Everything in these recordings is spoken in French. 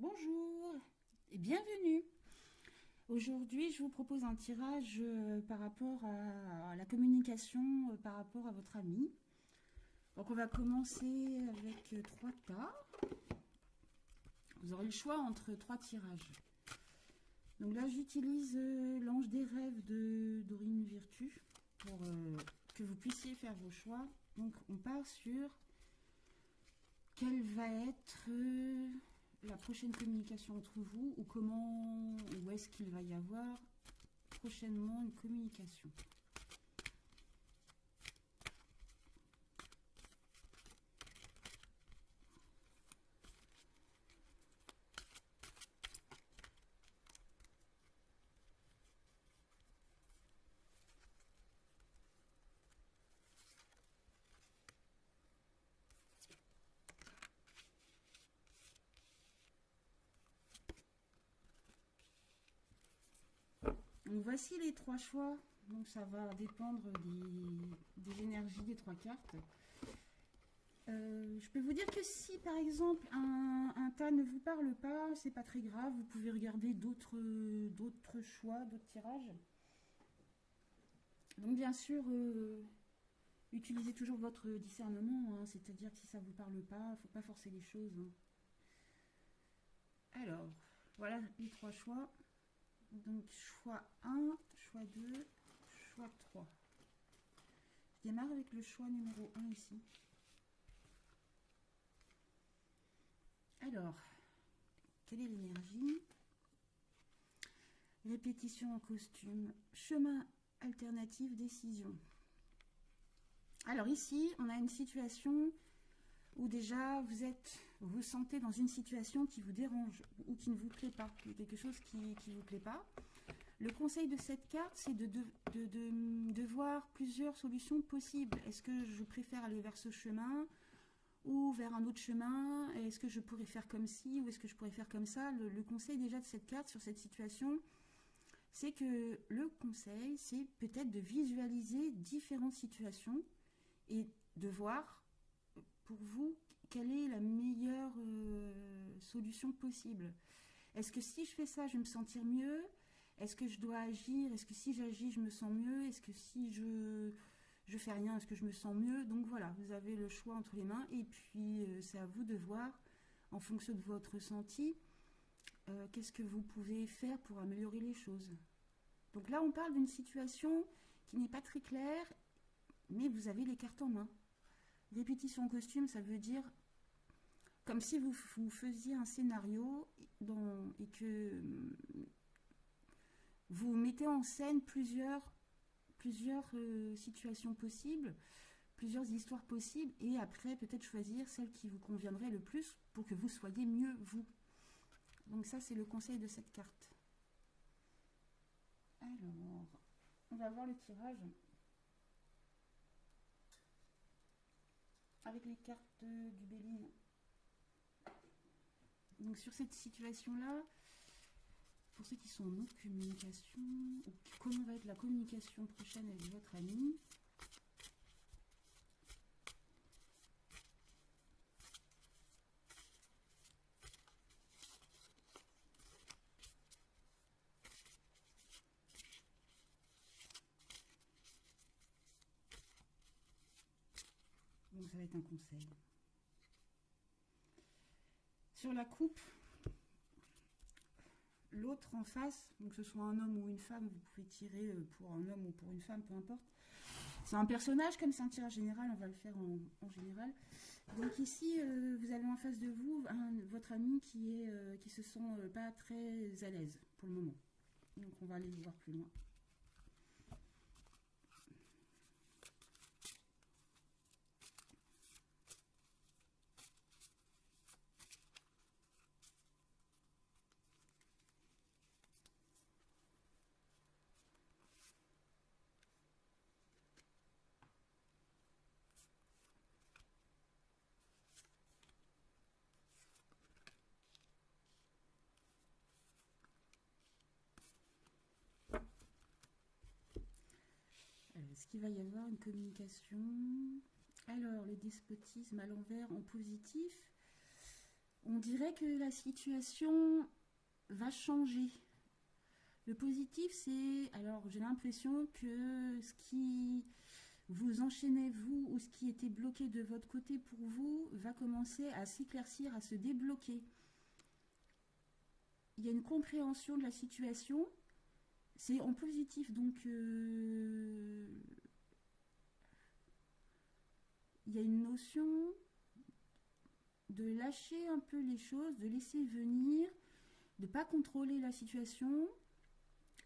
Bonjour et bienvenue. Aujourd'hui, je vous propose un tirage par rapport à la communication par rapport à votre ami. Donc, on va commencer avec 3 tas. Vous aurez le choix entre 3 tirages. Donc là, j'utilise l'ange des rêves de Dorine Virtue pour que vous puissiez faire vos choix. Donc, on part sur quelle va être la prochaine communication entre vous ou comment, ou est-ce qu'il va y avoir prochainement une communication. Donc voici les 3 choix. Donc ça va dépendre des énergies des 3 cartes. Je peux vous dire que si par exemple un tas ne vous parle pas, c'est pas très grave. Vous pouvez regarder d'autres choix, d'autres tirages. Donc bien sûr, utilisez toujours votre discernement. Hein, c'est-à-dire que si ça vous parle pas, il ne faut pas forcer les choses. Hein. Alors, voilà les 3 choix. Donc choix 1, choix 2, choix 3. Je démarre avec le choix numéro 1 ici. Alors, quelle est l'énergie? Répétition en costume, chemin alternatif, décision. Alors ici, on a une situation où déjà vous sentez dans une situation qui vous dérange ou qui ne vous plaît pas, quelque chose qui ne vous plaît pas. Le conseil de cette carte, c'est de voir plusieurs solutions possibles. Est-ce que je préfère aller vers ce chemin ou vers un autre chemin? Est-ce que je pourrais faire comme ci ou est-ce que je pourrais faire comme ça? Le conseil déjà de cette carte sur cette situation, c'est que le conseil, c'est peut-être de visualiser différentes situations et de voir pour vous quelle est la meilleure solution possible. Est-ce que si je fais ça, je vais me sentir mieux? Est-ce que je dois agir? Est-ce que si j'agis, je me sens mieux? Est-ce que si je fais rien, est-ce que je me sens mieux? Donc voilà, vous avez le choix entre les mains et puis c'est à vous de voir en fonction de votre ressenti qu'est-ce que vous pouvez faire pour améliorer les choses. Donc là, on parle d'une situation qui n'est pas très claire, mais vous avez les cartes en main. Répétition costume, ça veut dire comme si vous faisiez un scénario et que vous mettez en scène plusieurs situations possibles, plusieurs histoires possibles, et après peut-être choisir celle qui vous conviendrait le plus pour que vous soyez mieux vous. Donc ça, c'est le conseil de cette carte. Alors, on va voir le tirage avec les cartes du Béline. Donc sur cette situation-là, pour ceux qui sont en autre communication, ou comment va être la communication prochaine avec votre ami, donc ça va être un conseil. Sur la coupe, l'autre en face, donc que ce soit un homme ou une femme, vous pouvez tirer pour un homme ou pour une femme, peu importe. C'est un personnage, comme c'est un tirage général, on va le faire en général. Donc ici, vous avez en face de vous votre ami qui se sent pas très à l'aise pour le moment. Donc on va aller voir plus loin. Est-ce qu'il va y avoir une communication? Alors, le despotisme à l'envers en positif. On dirait que la situation va changer. Le positif, c'est... Alors, j'ai l'impression que ce qui vous enchaînait, vous, ou ce qui était bloqué de votre côté pour vous, va commencer à s'éclaircir, à se débloquer. Il y a une compréhension de la situation. C'est en positif, donc... il y a une notion de lâcher un peu les choses, de laisser venir, de ne pas contrôler la situation.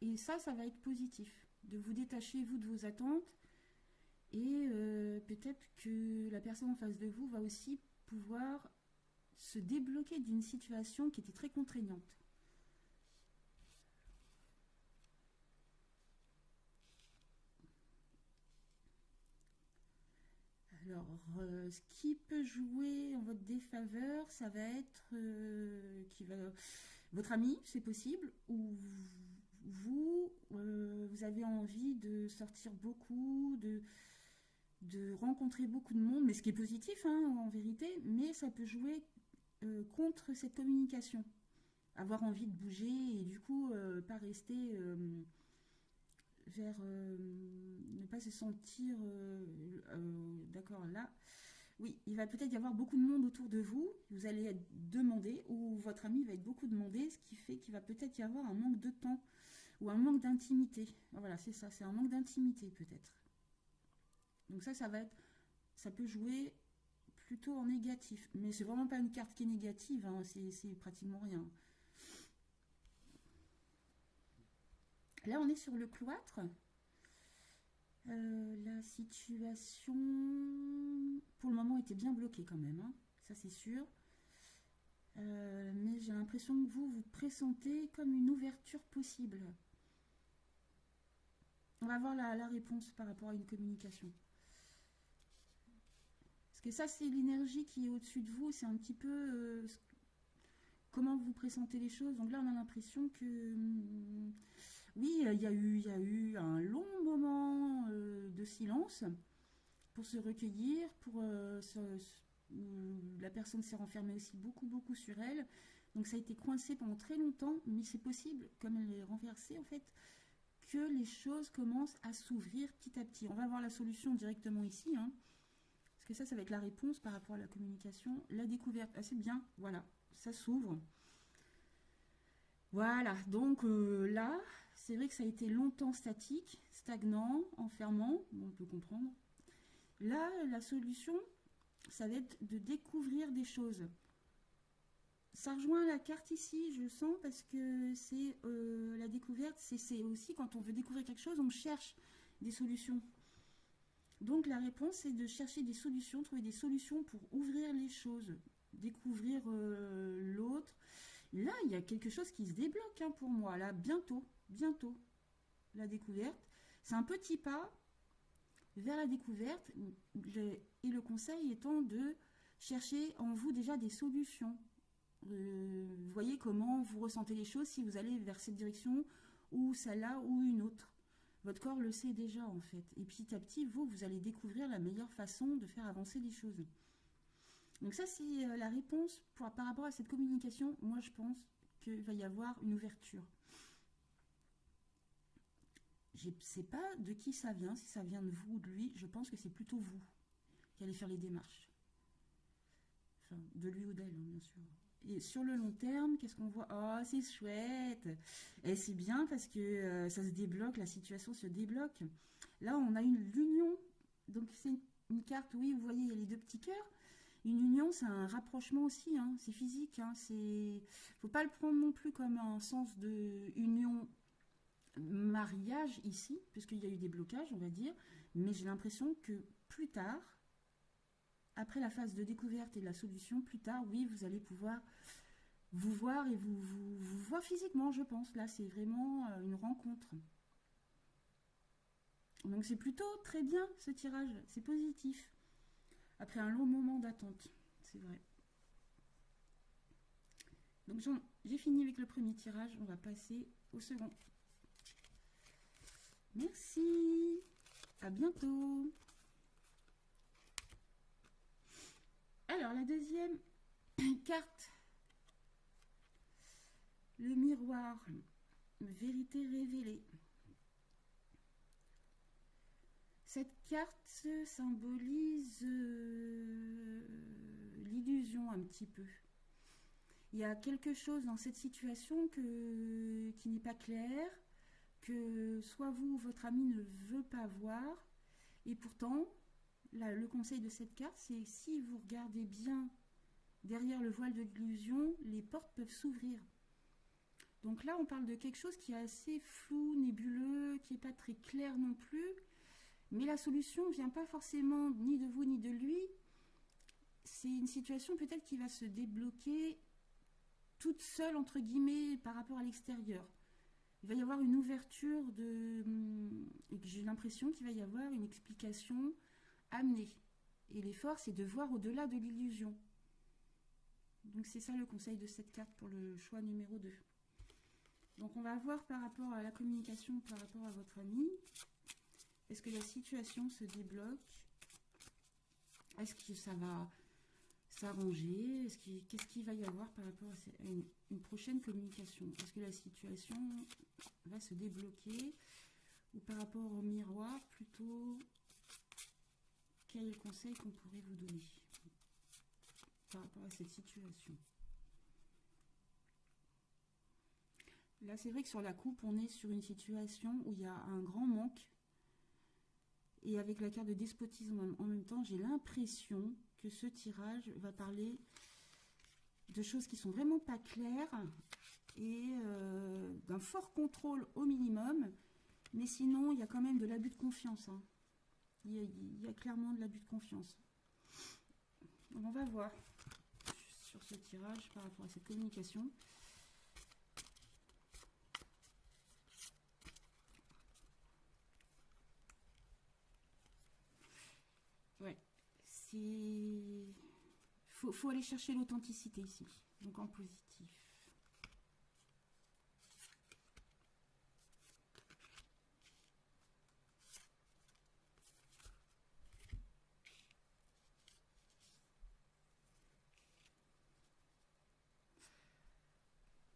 Et ça va être positif. De vous détacher, vous, de vos attentes. Et peut-être que la personne en face de vous va aussi pouvoir se débloquer d'une situation qui était très contraignante. Alors, ce qui peut jouer en votre défaveur, ça va être votre ami, c'est possible, ou vous avez envie de sortir beaucoup, de rencontrer beaucoup de monde, mais ce qui est positif en vérité, mais ça peut jouer contre cette communication. Avoir envie de bouger et du coup pas rester vers ne pas se sentir d'accord là. Oui, il va peut-être y avoir beaucoup de monde autour de vous, vous allez être demandé, ou votre ami va être beaucoup demandé, ce qui fait qu'il va peut-être y avoir un manque de temps ou un manque d'intimité. Voilà, c'est ça, c'est un manque d'intimité peut-être. Donc ça peut jouer plutôt en négatif, mais c'est vraiment pas une carte qui est négative, c'est pratiquement rien. Là, on est sur le cloître. La situation, pour le moment, était bien bloquée quand même, ça c'est sûr. Mais j'ai l'impression que vous pressentez comme une ouverture possible. On va voir la réponse par rapport à une communication. Parce que ça, c'est l'énergie qui est au-dessus de vous, c'est un petit peu comment vous pressentez les choses. Donc là, on a l'impression que... oui, il y a eu un long moment de silence pour se recueillir, la personne s'est renfermée aussi beaucoup sur elle. Donc ça a été coincé pendant très longtemps, mais c'est possible, comme elle est renversée en fait, que les choses commencent à s'ouvrir petit à petit. On va voir la solution directement ici, parce que ça va être la réponse par rapport à la communication. La découverte, c'est bien, voilà, ça s'ouvre. Voilà, donc là, c'est vrai que ça a été longtemps statique, stagnant, enfermant, on peut comprendre. Là, la solution, ça va être de découvrir des choses. Ça rejoint la carte ici, je sens, parce que c'est la découverte, c'est aussi quand on veut découvrir quelque chose, on cherche des solutions. Donc la réponse, c'est de chercher des solutions, trouver des solutions pour ouvrir les choses, découvrir l'autre. Là, il y a quelque chose qui se débloque pour moi, là, bientôt, la découverte. C'est un petit pas vers la découverte, et le conseil étant de chercher en vous déjà des solutions. Vous voyez comment vous ressentez les choses, si vous allez vers cette direction, ou celle-là, ou une autre. Votre corps le sait déjà, en fait. Et petit à petit, vous allez découvrir la meilleure façon de faire avancer les choses. Donc ça, c'est la réponse par rapport à cette communication. Moi, je pense qu'il va y avoir une ouverture. Je ne sais pas de qui ça vient, si ça vient de vous ou de lui. Je pense que c'est plutôt vous qui allez faire les démarches. Enfin, de lui ou d'elle, bien sûr. Et sur le long terme, qu'est-ce qu'on voit? Oh, c'est chouette! Et c'est bien parce que ça se débloque, la situation se débloque. Là, on a l'union. Donc, c'est une carte, oui, vous voyez, il y a les deux petits cœurs. Une union, c'est un rapprochement aussi, c'est physique. Faut pas le prendre non plus comme un sens de union, mariage ici, puisqu'il y a eu des blocages, on va dire. Mais j'ai l'impression que plus tard, après la phase de découverte et de la solution, plus tard, oui, vous allez pouvoir vous voir et vous voir physiquement, je pense. Là, c'est vraiment une rencontre. Donc c'est plutôt très bien ce tirage, c'est positif. Après un long moment d'attente, c'est vrai. Donc j'ai fini avec le premier tirage, on va passer au second. Merci, à bientôt. Alors la deuxième carte Le miroir, vérité révélée. Cette carte symbolise l'illusion un petit peu. Il y a quelque chose dans cette situation qui n'est pas clair, que soit vous ou votre ami ne veut pas voir. Et pourtant, là, le conseil de cette carte, c'est si vous regardez bien derrière le voile de l'illusion, les portes peuvent s'ouvrir. Donc là, on parle de quelque chose qui est assez flou, nébuleux, qui n'est pas très clair non plus. Mais la solution ne vient pas forcément ni de vous ni de lui. C'est une situation peut-être qui va se débloquer toute seule, entre guillemets, par rapport à l'extérieur. Il va y avoir une ouverture et j'ai l'impression qu'il va y avoir une explication amenée. Et l'effort, c'est de voir au-delà de l'illusion. Donc c'est ça le conseil de cette carte pour le choix numéro 2. Donc on va voir par rapport à la communication, par rapport à votre ami. Est-ce que la situation se débloque? Est-ce que ça va s'arranger? Qu'est-ce qu'il va y avoir par rapport à une prochaine communication? Est-ce que la situation va se débloquer? Ou par rapport au miroir, plutôt, quel est le conseil qu'on pourrait vous donner par rapport à cette situation? Là, c'est vrai que sur la coupe, on est sur une situation où il y a un grand manque. Et avec la carte de despotisme en même temps, j'ai l'impression que ce tirage va parler de choses qui sont vraiment pas claires et d'un fort contrôle au minimum. Mais sinon, il y a quand même de l'abus de confiance. Hein. Il y a clairement de l'abus de confiance. Donc on va voir sur ce tirage par rapport à cette communication. Ouais, faut aller chercher l'authenticité ici, donc en positif.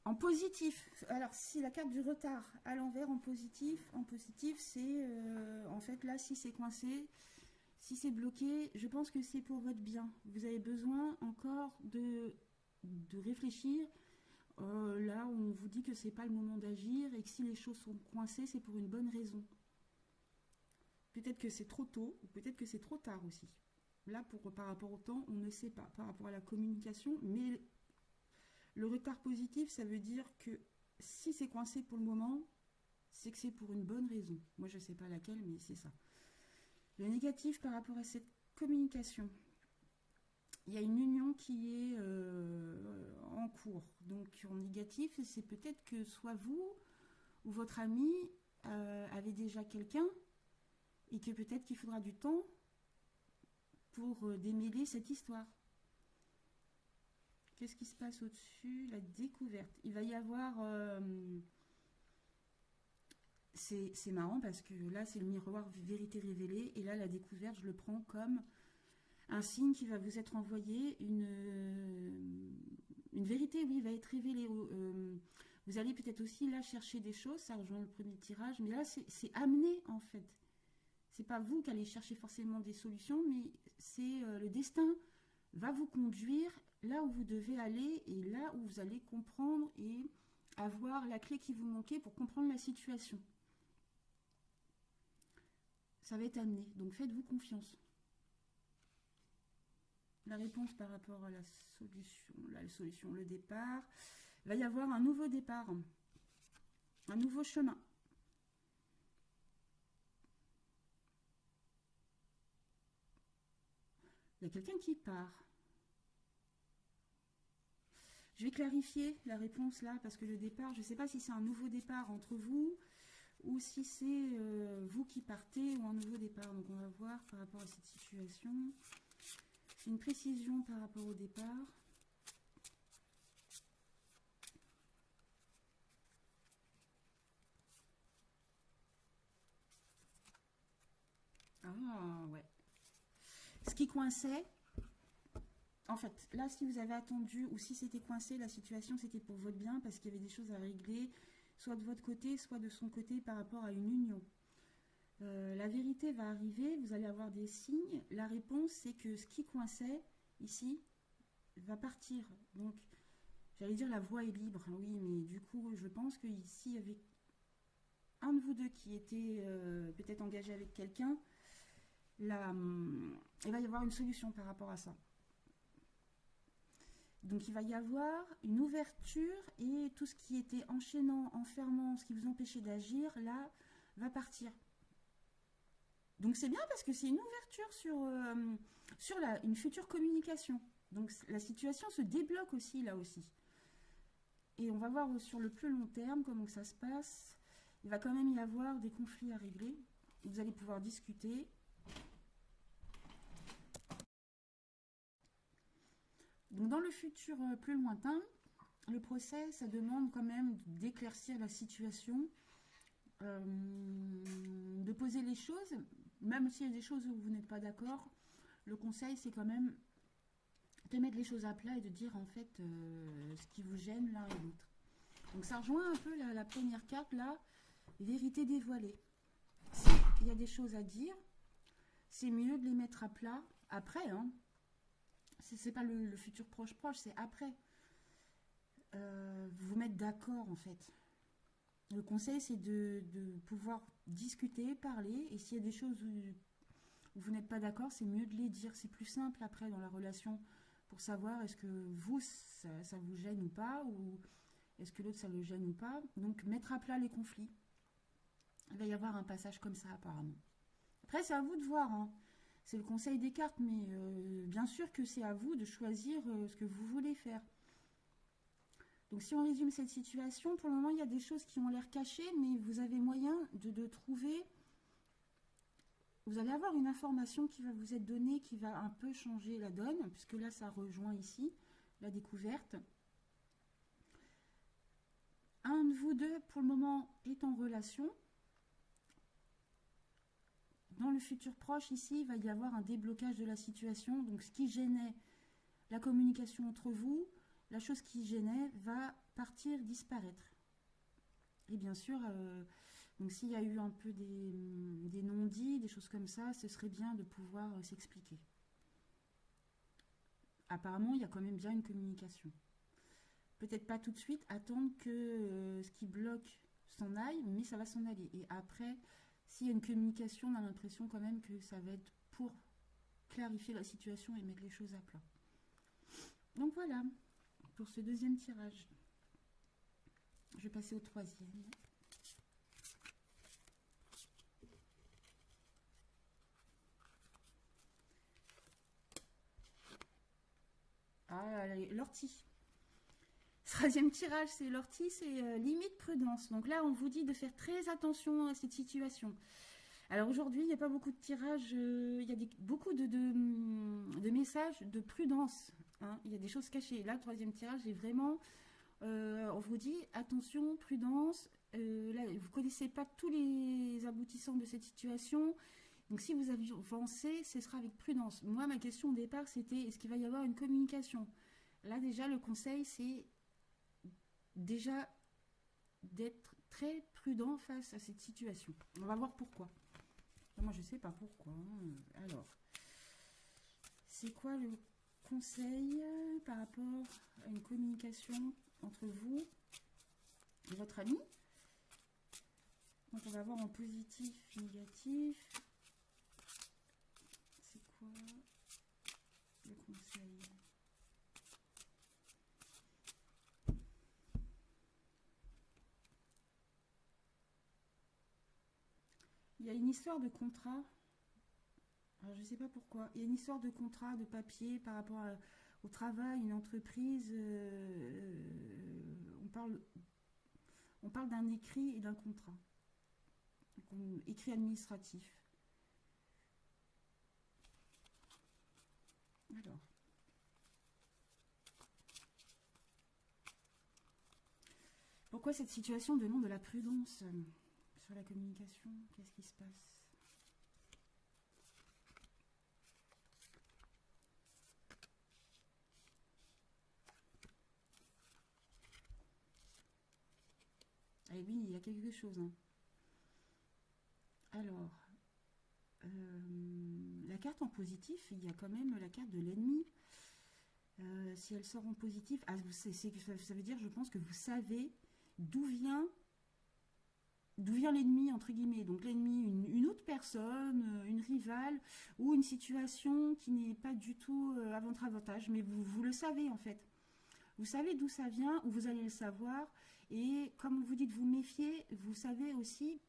En positif, alors si la carte du retard à l'envers en positif c'est en fait là si c'est coincé, si c'est bloqué, je pense que c'est pour votre bien. Vous avez besoin encore de réfléchir. Là, on vous dit que c'est pas le moment d'agir et que si les choses sont coincées, c'est pour une bonne raison. Peut-être que c'est trop tôt ou peut-être que c'est trop tard aussi. Là, par rapport au temps, on ne sait pas. Par rapport à la communication, mais le retard positif, ça veut dire que si c'est coincé pour le moment, c'est que c'est pour une bonne raison. Moi, je ne sais pas laquelle, mais c'est ça. Le négatif par rapport à cette communication, il y a une union qui est en cours. Donc en négatif, c'est peut-être que soit vous ou votre ami avez déjà quelqu'un et que peut-être qu'il faudra du temps pour démêler cette histoire. Qu'est-ce qui se passe au-dessus? La découverte. Il va y avoir... c'est marrant parce que là, c'est le miroir vérité révélée. Et là, la découverte, je le prends comme un signe qui va vous être envoyé. Une vérité, oui, va être révélée. Vous allez peut-être aussi là chercher des choses. Ça rejoint le premier tirage. Mais là, c'est amené, en fait. C'est pas vous qui allez chercher forcément des solutions, mais c'est le destin va vous conduire là où vous devez aller et là où vous allez comprendre et avoir la clé qui vous manquait pour comprendre la situation. Ça va être amené, donc faites-vous confiance. La réponse par rapport à la solution, le départ, il va y avoir un nouveau départ, un nouveau chemin. Il y a quelqu'un qui part. Je vais clarifier la réponse là, parce que le départ, je ne sais pas si c'est un nouveau départ entre vous, ou si c'est vous qui partez, ou un nouveau départ. Donc on va voir par rapport à cette situation. Une précision par rapport au départ. Ah ouais. Ce qui coinçait, en fait, là, si vous avez attendu ou si c'était coincé, la situation, c'était pour votre bien parce qu'il y avait des choses à régler, soit de votre côté, soit de son côté par rapport à une union. La vérité va arriver, vous allez avoir des signes. La réponse, c'est que ce qui coinçait ici va partir. Donc, j'allais dire la voie est libre, hein, oui, mais du coup, je pense qu'ici, il y avait un de vous deux qui était peut-être engagé avec quelqu'un. Là, il va y avoir une solution par rapport à ça. Donc, il va y avoir une ouverture et tout ce qui était enchaînant, enfermant, ce qui vous empêchait d'agir, là, va partir. Donc c'est bien parce que c'est une ouverture sur une future communication. Donc la situation se débloque aussi là aussi. Et on va voir sur le plus long terme comment ça se passe. Il va quand même y avoir des conflits à régler. Vous allez pouvoir discuter. Donc dans le futur plus lointain, le procès, ça demande quand même d'éclaircir la situation, de poser les choses. Même s'il y a des choses où vous n'êtes pas d'accord, le conseil, c'est quand même de mettre les choses à plat et de dire en fait ce qui vous gêne l'un et l'autre. Donc ça rejoint un peu la première carte, là, vérité dévoilée. S'il y a des choses à dire, c'est mieux de les mettre à plat après. Hein. C'est pas le futur proche, c'est après. Vous mettre d'accord en fait. Le conseil, c'est de pouvoir discuter, parler, et s'il y a des choses où vous n'êtes pas d'accord, c'est mieux de les dire. C'est plus simple après dans la relation pour savoir est-ce que vous, ça vous gêne ou pas, ou est-ce que l'autre, ça le gêne ou pas. Donc, mettre à plat les conflits. Il va y avoir un passage comme ça, apparemment. Après, c'est à vous de voir. Hein. C'est le conseil des cartes, mais bien sûr que c'est à vous de choisir ce que vous voulez faire. Donc si on résume cette situation, pour le moment, il y a des choses qui ont l'air cachées, mais vous avez moyen de trouver... Vous allez avoir une information qui va vous être donnée, qui va un peu changer la donne, puisque là, ça rejoint ici la découverte. Un de vous deux, pour le moment, est en relation. Dans le futur proche, ici, il va y avoir un déblocage de la situation. Donc ce qui gênait la communication entre vous, la chose qui gênait va partir, disparaître. Et bien sûr, donc s'il y a eu un peu des non-dits, des choses comme ça, ce serait bien de pouvoir s'expliquer. Apparemment, il y a quand même bien une communication. Peut-être pas tout de suite, attendre que ce qui bloque s'en aille, mais ça va s'en aller. Et après, s'il y a une communication, on a l'impression quand même que ça va être pour clarifier la situation et mettre les choses à plat. Donc voilà. Pour ce deuxième tirage. Je vais passer au troisième. Ah, l'ortie. Troisième tirage, c'est l'ortie, c'est limite prudence. Donc là, on vous dit de faire très attention à cette situation. Alors aujourd'hui, il n'y a pas beaucoup de tirages, il y a beaucoup de messages de prudence. Hein. Il y a des choses cachées. Là, le troisième tirage est vraiment, on vous dit, attention, prudence. Là, vous ne connaissez pas tous les aboutissants de cette situation. Donc si vous avancez, ce sera avec prudence. Moi, ma question au départ, c'était, est-ce qu'il va y avoir une communication? Là, déjà, le conseil, c'est déjà d'être très prudent face à cette situation. On va voir pourquoi. Moi, je ne sais pas pourquoi. Alors, c'est quoi le conseil par rapport à une communication entre vous et votre ami? Donc, on va voir en positif, négatif. C'est quoi le conseil? Il y a une histoire de contrat. Alors, je ne sais pas pourquoi. Il y a une histoire de contrat, de papier par rapport au travail, une entreprise. On parle d'un écrit et d'un contrat. Écrit administratif. Alors. Pourquoi cette situation demande de la prudence sur la communication? Qu'est-ce qui se passe? Eh oui, il y a quelque chose. Hein. Alors, la carte en positif, il y a quand même la carte de l'ennemi. Si elle sort en positif, ça veut dire, je pense que vous savez d'où vient l'ennemi, entre guillemets. Donc l'ennemi, une autre personne, une rivale, ou une situation qui n'est pas du tout à votre avantage, mais vous le savez en fait. Vous savez d'où ça vient, ou vous allez le savoir, et comme vous dites vous méfier, vous savez aussi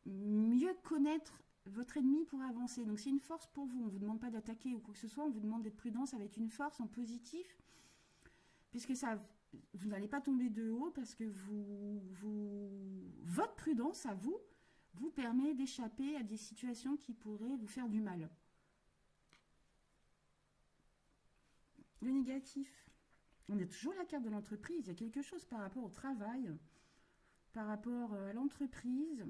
mieux connaître votre ennemi pour avancer. Donc c'est une force pour vous, on ne vous demande pas d'attaquer ou quoi que ce soit, on vous demande d'être prudent, ça va être une force en positif, puisque ça, vous n'allez pas tomber de haut, parce que votre prudence à vous permet d'échapper à des situations qui pourraient vous faire du mal. Le négatif, on a toujours la carte de l'entreprise, il y a quelque chose par rapport au travail, par rapport à l'entreprise.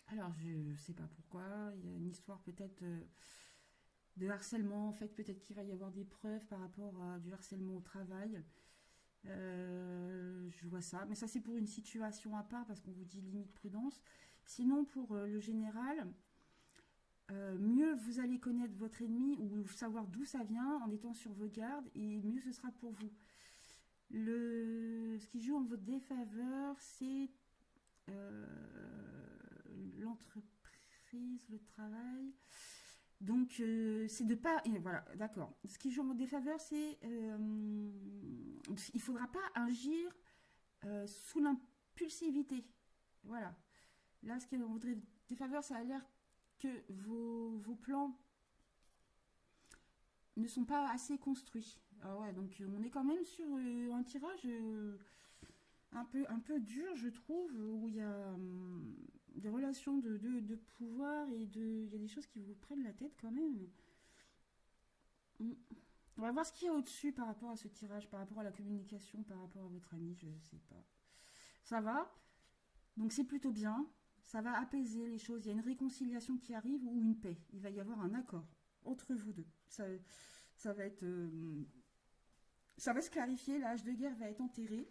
Alors, je ne sais pas pourquoi, il y a une histoire peut-être de harcèlement, en fait, peut-être qu'il va y avoir des preuves par rapport à du harcèlement au travail. Je vois ça, mais ça c'est pour une situation à part, parce qu'on vous dit limite prudence. Sinon, pour le général, mieux vous allez connaître votre ennemi, ou savoir d'où ça vient en étant sur vos gardes, et mieux ce sera pour vous. Ce qui joue en votre défaveur, c'est l'entreprise, le travail. Donc, c'est de pas... Et voilà, d'accord. Ce qui joue en défaveur, c'est... il ne faudra pas agir sous l'impulsivité. Voilà. Là, ce qui est en votre défaveur, ça a l'air que vos plans ne sont pas assez construits. Ah ouais, donc on est quand même sur un tirage un peu dur, je trouve, où il y a des relations de pouvoir, et il y a des choses qui vous prennent la tête quand même. On va voir ce qu'il y a au-dessus par rapport à ce tirage, par rapport à la communication, par rapport à votre ami, je sais pas. Ça va, donc c'est plutôt bien, ça va apaiser les choses, il y a une réconciliation qui arrive, ou une paix, il va y avoir un accord entre vous deux. Ça va être... ça va se clarifier, l'âge de guerre va être enterré.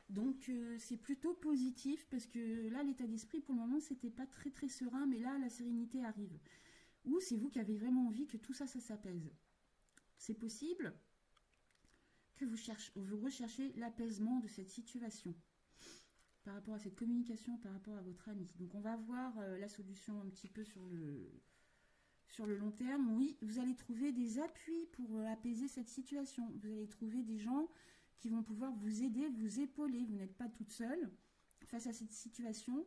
Donc c'est plutôt positif, parce que là l'état d'esprit pour le moment c'était pas très très serein, mais là la sérénité arrive. Ou c'est vous qui avez vraiment envie que tout ça s'apaise. C'est possible que vous recherchez l'apaisement de cette situation par rapport à cette communication, par rapport à votre ami. Donc on va voir la solution un petit peu sur le long terme. Oui, vous allez trouver des appuis pour apaiser cette situation. Vous allez trouver des gens qui vont pouvoir vous aider, vous épauler. Vous n'êtes pas toute seule face à cette situation,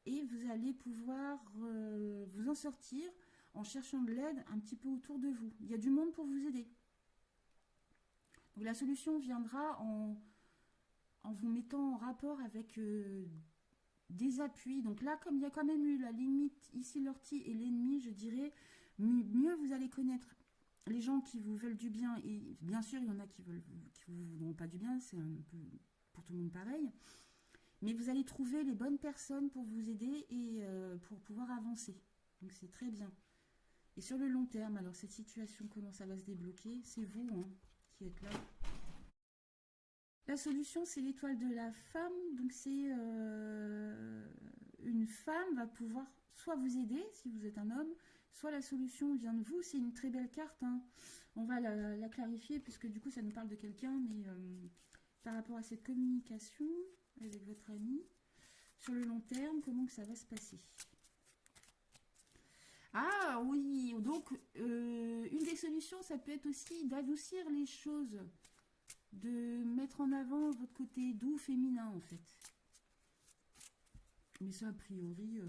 et vous allez pouvoir vous en sortir en cherchant de l'aide un petit peu autour de vous. Il y a du monde pour vous aider. Donc la solution viendra en vous mettant en rapport avec des appuis. Donc là, comme il y a quand même eu la limite ici l'ortie et l'ennemi, je dirais, mieux vous allez connaître les gens qui vous veulent du bien, et bien sûr il y en a qui vous voudront pas du bien, c'est un peu pour tout le monde pareil, mais vous allez trouver les bonnes personnes pour vous aider et pour pouvoir avancer. Donc c'est très bien. Et sur le long terme, alors cette situation, comment ça va se débloquer? C'est vous qui êtes là. La solution, c'est l'étoile de la femme. Donc c'est une femme va pouvoir soit vous aider si vous êtes un homme, soit la solution vient de vous. C'est une très belle carte. On va la clarifier, puisque du coup ça nous parle de quelqu'un, mais par rapport à cette communication avec votre ami, sur le long terme, comment que ça va se passer? Ah oui, donc une des solutions, ça peut être aussi d'adoucir les choses, de mettre en avant votre côté doux féminin en fait. Mais ça, a priori,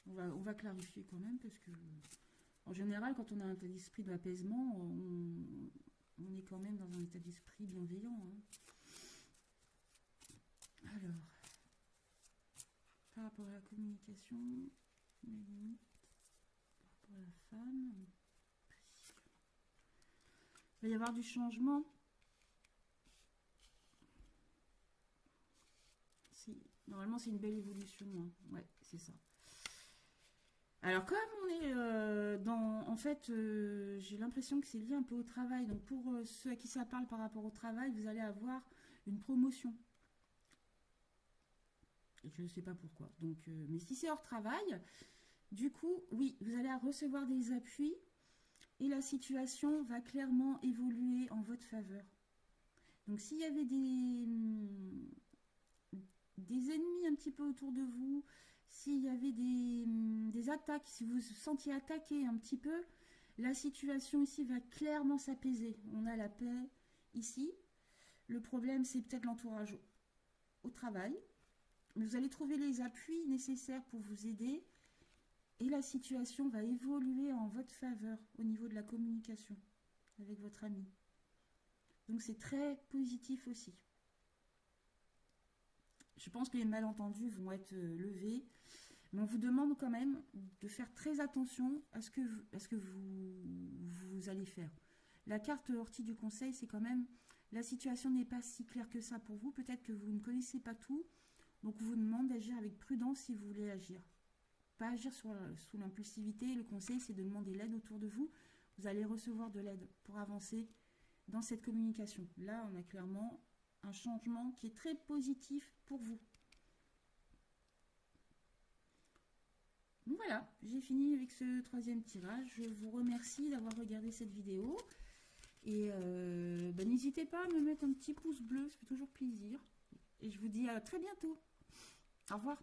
on va clarifier quand même, parce que en général, quand on a un état d'esprit d'apaisement, on est quand même dans un état d'esprit bienveillant. Alors, par rapport à la communication, les limites, par rapport à la femme, il va y avoir du changement. Normalement, c'est une belle évolution. Ouais, c'est ça. Alors, comme on est en fait, j'ai l'impression que c'est lié un peu au travail. Donc, pour ceux à qui ça parle par rapport au travail, vous allez avoir une promotion. Je ne sais pas pourquoi. Donc, mais si c'est hors travail, du coup, oui, vous allez recevoir des appuis et la situation va clairement évoluer en votre faveur. Donc, s'il y avait des ennemis un petit peu autour de vous, s'il y avait des attaques, si vous vous sentiez attaqué un petit peu, la situation ici va clairement s'apaiser. On a la paix ici. Le problème, c'est peut-être l'entourage au travail. Mais vous allez trouver les appuis nécessaires pour vous aider et la situation va évoluer en votre faveur au niveau de la communication avec votre ami. Donc c'est très positif aussi. Je pense que les malentendus vont être levés, mais on vous demande quand même de faire très attention à ce que vous allez faire. La carte ortie du conseil, c'est quand même, la situation n'est pas si claire que ça pour vous. Peut-être que vous ne connaissez pas tout, donc on vous demande d'agir avec prudence si vous voulez agir. Pas agir sous l'impulsivité. Le conseil, c'est de demander l'aide autour de vous. Vous allez recevoir de l'aide pour avancer dans cette communication. Là, on a clairement un changement qui est très positif pour vous. Donc voilà, j'ai fini avec ce troisième tirage. Je vous remercie d'avoir regardé cette vidéo. Et n'hésitez pas à me mettre un petit pouce bleu, ça fait toujours plaisir. Et je vous dis à très bientôt. Au revoir.